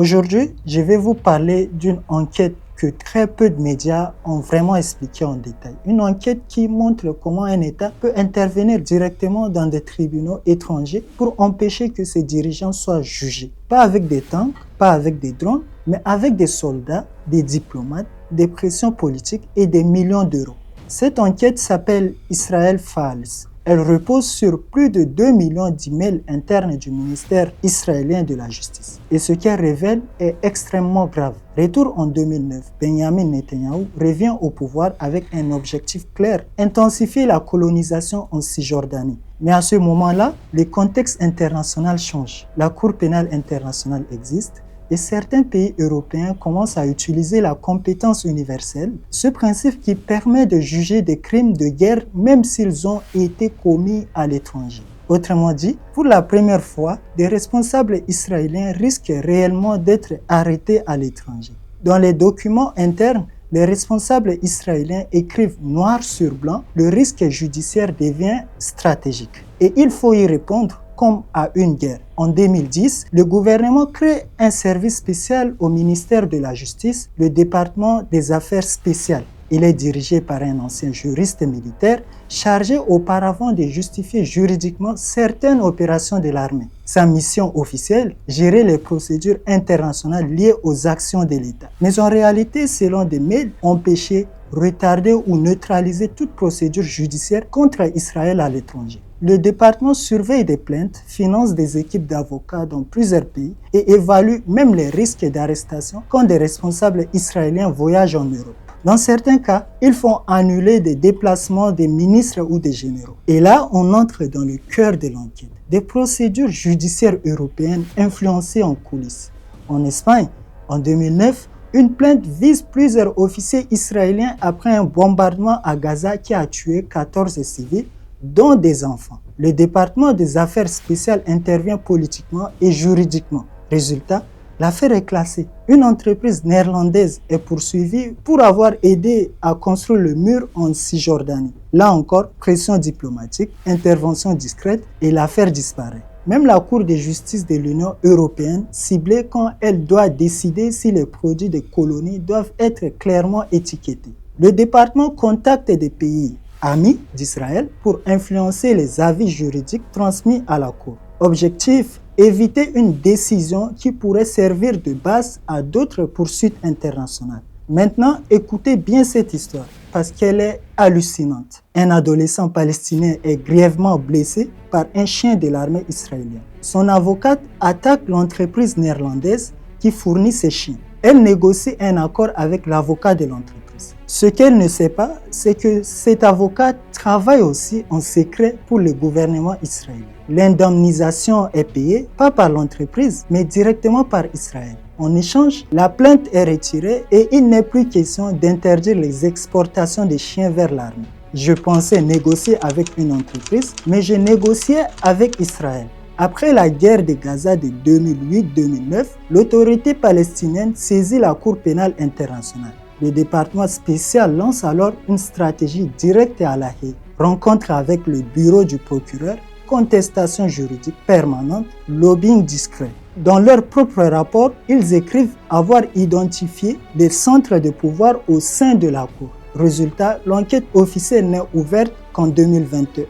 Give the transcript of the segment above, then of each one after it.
Aujourd'hui, je vais vous parler d'une enquête que très peu de médias ont vraiment expliquée en détail. Une enquête qui montre comment un État peut intervenir directement dans des tribunaux étrangers pour empêcher que ses dirigeants soient jugés. Pas avec des tanks, pas avec des drones, mais avec des soldats, des diplomates, des pressions politiques et des millions d'euros. Cette enquête s'appelle Israel Files. Elle repose sur plus de 2 millions d'emails internes du ministère israélien de la Justice. Et ce qu'elle révèle est extrêmement grave. Retour en 2009, Benjamin Netanyahou revient au pouvoir avec un objectif clair, intensifier la colonisation en Cisjordanie. Mais à ce moment-là, le contexte international change. La Cour pénale internationale existe. Et certains pays européens commencent à utiliser la compétence universelle, ce principe qui permet de juger des crimes de guerre même s'ils ont été commis à l'étranger. Autrement dit, pour la première fois, des responsables israéliens risquent réellement d'être arrêtés à l'étranger. Dans les documents internes, les responsables israéliens écrivent noir sur blanc, le risque judiciaire devient stratégique. Et il faut y répondre comme à une guerre. En 2010, le gouvernement crée un service spécial au ministère de la Justice, le département des affaires spéciales. Il est dirigé par un ancien juriste militaire chargé auparavant de justifier juridiquement certaines opérations de l'armée. Sa mission officielle, gérer les procédures internationales liées aux actions de l'État. Mais en réalité, selon des mails, empêcher, retarder ou neutraliser toute procédure judiciaire contre Israël à l'étranger. Le département surveille des plaintes, finance des équipes d'avocats dans plusieurs pays et évalue même les risques d'arrestation quand des responsables israéliens voyagent en Europe. Dans certains cas, ils font annuler des déplacements des ministres ou des généraux. Et là, on entre dans le cœur de l'enquête. Des procédures judiciaires européennes influencées en coulisses. En Espagne, en 2009, une plainte vise plusieurs officiers israéliens après un bombardement à Gaza qui a tué 14 civils, dont des enfants. Le département des affaires spéciales intervient politiquement et juridiquement. Résultat, l'affaire est classée. Une entreprise néerlandaise est poursuivie pour avoir aidé à construire le mur en Cisjordanie. Là encore, pression diplomatique, intervention discrète et l'affaire disparaît. Même la Cour de justice de l'Union européenne ciblée quand elle doit décider si les produits des colonies doivent être clairement étiquetés. Le département contacte des pays amis d'Israël pour influencer les avis juridiques transmis à la Cour. Objectif, éviter une décision qui pourrait servir de base à d'autres poursuites internationales. Maintenant, écoutez bien cette histoire parce qu'elle est hallucinante. Un adolescent palestinien est grièvement blessé par un chien de l'armée israélienne. Son avocate attaque l'entreprise néerlandaise qui fournit ces chiens. Elle négocie un accord avec l'avocat de l'entreprise. Ce qu'elle ne sait pas, c'est que cet avocat travaille aussi en secret pour le gouvernement israélien. L'indemnisation est payée, pas par l'entreprise, mais directement par Israël. En échange, la plainte est retirée et il n'est plus question d'interdire les exportations de chiens vers l'armée. Je pensais négocier avec une entreprise, mais je négociais avec Israël. Après la guerre de Gaza de 2008-2009, l'autorité palestinienne saisit la Cour pénale internationale. Le département spécial lance alors une stratégie directe à La Haye. Rencontre avec le bureau du procureur, contestation juridique permanente, lobbying discret. Dans leur propre rapport, ils écrivent avoir identifié des centres de pouvoir au sein de la Cour. Résultat, l'enquête officielle n'est ouverte qu'en 2021.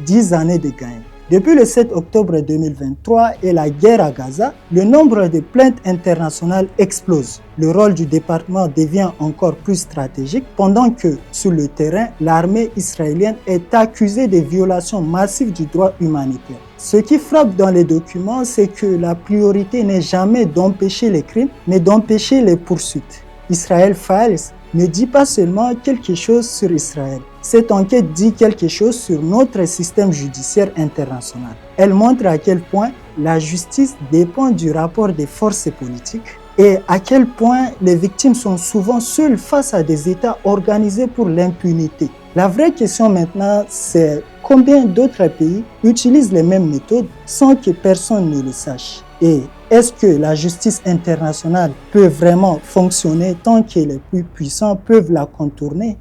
10 années de gain. Depuis le 7 octobre 2023 et la guerre à Gaza, le nombre de plaintes internationales explose. Le rôle du département devient encore plus stratégique pendant que, sur le terrain, l'armée israélienne est accusée de violations massives du droit humanitaire. Ce qui frappe dans les documents, c'est que la priorité n'est jamais d'empêcher les crimes, mais d'empêcher les poursuites. Israel Files ne dit pas seulement quelque chose sur Israël. Cette enquête dit quelque chose sur notre système judiciaire international. Elle montre à quel point la justice dépend du rapport des forces politiques et à quel point les victimes sont souvent seules face à des États organisés pour l'impunité. La vraie question maintenant, c'est combien d'autres pays utilisent les mêmes méthodes sans que personne ne le sache? Et est-ce que la justice internationale peut vraiment fonctionner tant que les plus puissants peuvent la contourner?